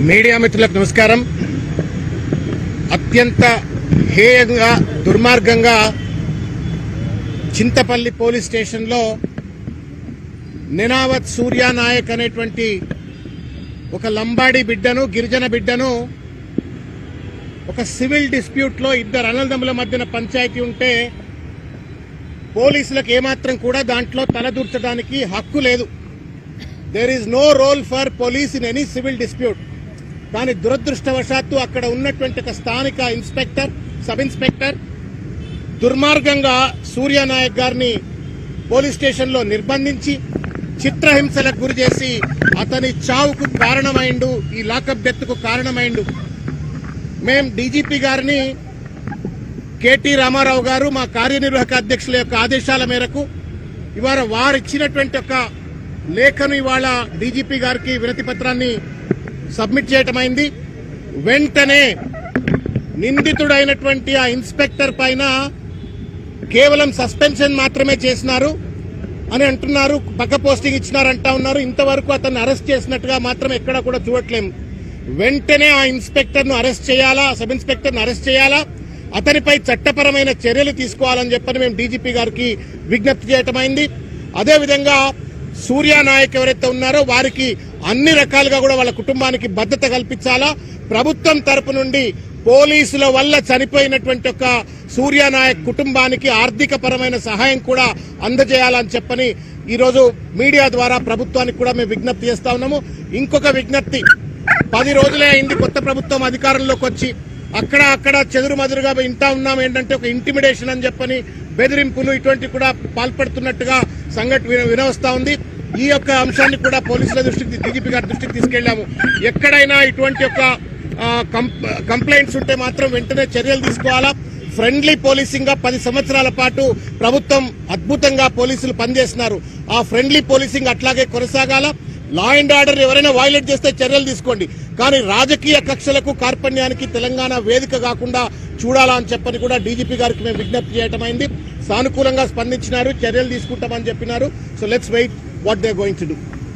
Media మిత్రులకు నమస్కారం. అత్యంత హేయంగా దుర్మార్గంగా చింతపల్లి పోలీస్ స్టేషన్లో నినావత్ సూర్యానాయక్ అనేటువంటి ఒక లంబాడి బిడ్డను గిరిజన బిడ్డను ఒక సివిల్ డిస్ప్యూట్లో ఇద్దరు అన్నదమ్ముల మధ్యన పంచాయతీ ఉంటే పోలీసులకు ఏమాత్రం కూడా దాంట్లో తలదూర్చడానికి హక్కు లేదు. There is no role for police in any civil dispute. కానీ దురదృష్టవశాత్తు అక్కడ ఉన్నటువంటి ఒక స్థానిక ఇన్స్పెక్టర్, సబ్ ఇన్స్పెక్టర్ దుర్మార్గంగా సూర్యానాయక్ గారిని పోలీస్ స్టేషన్లో నిర్బంధించి చిత్రహింసలకు గురి చేసి అతని చావుకు కారణమైండు, ఈ లాకప్ డెత్ కు కారణమైండు. మేం డీజీపీ గారిని, కేటీ రామారావు గారు మా కార్యనిర్వాహక అధ్యక్షుల యొక్క ఆదేశాల మేరకు ఇవాళ వారిచ్చినటువంటి ఒక లేఖను ఇవాళ డీజీపీ గారికి వినతి పత్రాన్ని సబ్మిట్ చేయటమైంది. వెంటనే నిందితుడైనటువంటి ఆ ఇన్స్పెక్టర్ పైన కేవలం సస్పెన్షన్ మాత్రమే చేసినారు అని అంటున్నారు, పక్క పోస్టింగ్ ఇచ్చినారంటా ఉన్నారు. ఇంతవరకు అతన్ని అరెస్ట్ చేసినట్టుగా మాత్రం ఎక్కడా కూడా చూడట్లేము. వెంటనే ఆ ఇన్స్పెక్టర్ ను అరెస్ట్ చేయాలా, సబ్ ఇన్స్పెక్టర్ ను అరెస్ట్ చేయాలా, అతనిపై చట్టపరమైన చర్యలు తీసుకోవాలని చెప్పని మేము డీజీపీ గారికి విజ్ఞప్తి చేయటమైంది. అదేవిధంగా సూర్యానాయక్ ఎవరైతే ఉన్నారో వారికి అన్ని రకాలుగా కూడా వాళ్ళ కుటుంబానికి భద్రత కల్పించాలా. ప్రభుత్వం తరపు నుండి పోలీసుల వల్ల చనిపోయినటువంటి ఒక సూర్యానాయక్ కుటుంబానికి ఆర్థిక పరమైన సహాయం కూడా అందజేయాలని చెప్పని ఈరోజు మీడియా ద్వారా ప్రభుత్వానికి కూడా మేము విజ్ఞప్తి చేస్తా ఉన్నాము. ఇంకొక విజ్ఞప్తి, 10 రోజులే అయింది కొత్త ప్రభుత్వం అధికారంలోకి వచ్చి. అక్కడ చెదురుమదురుగా వింటా ఉన్నాం ఏంటంటే ఒక ఇంటిమిడేషన్ అని చెప్పని బెదిరింపులు ఇటువంటి కూడా పాల్పడుతున్నట్టుగా సంఘటన వినవస్తా ఉంది. ఈ యొక్క అంశాన్ని కూడా పోలీసుల దృష్టికి, డీజీపీ గారి దృష్టికి తీసుకెళ్లాము. ఎక్కడైనా ఇటువంటి ఒక కంప్లైంట్స్ ఉంటే మాత్రం వెంటనే చర్యలు తీసుకోవాలా. ఫ్రెండ్లీ పోలీసింగ్ గా 10 సంవత్సరాల పాటు ప్రభుత్వం అద్భుతంగా పోలీసులు పనిచేస్తున్నారు. ఆ ఫ్రెండ్లీ పోలీసింగ్ అట్లాగే కొనసాగాల. లా అండ్ ఆర్డర్ ఎవరైనా వైలేట్ చేస్తే చర్యలు తీసుకోండి, కానీ రాజకీయ కక్షలకు, కార్పణ్యానికి తెలంగాణ వేదిక కాకుండా చూడాలా అని చెప్పని కూడా డీజీపీ గారికి మేము విజ్ఞప్తి చేయటమైంది. సానుకూలంగా స్పందించినారు, చర్యలు తీసుకుంటామని చెప్పినారు. So let's wait what they are going to do.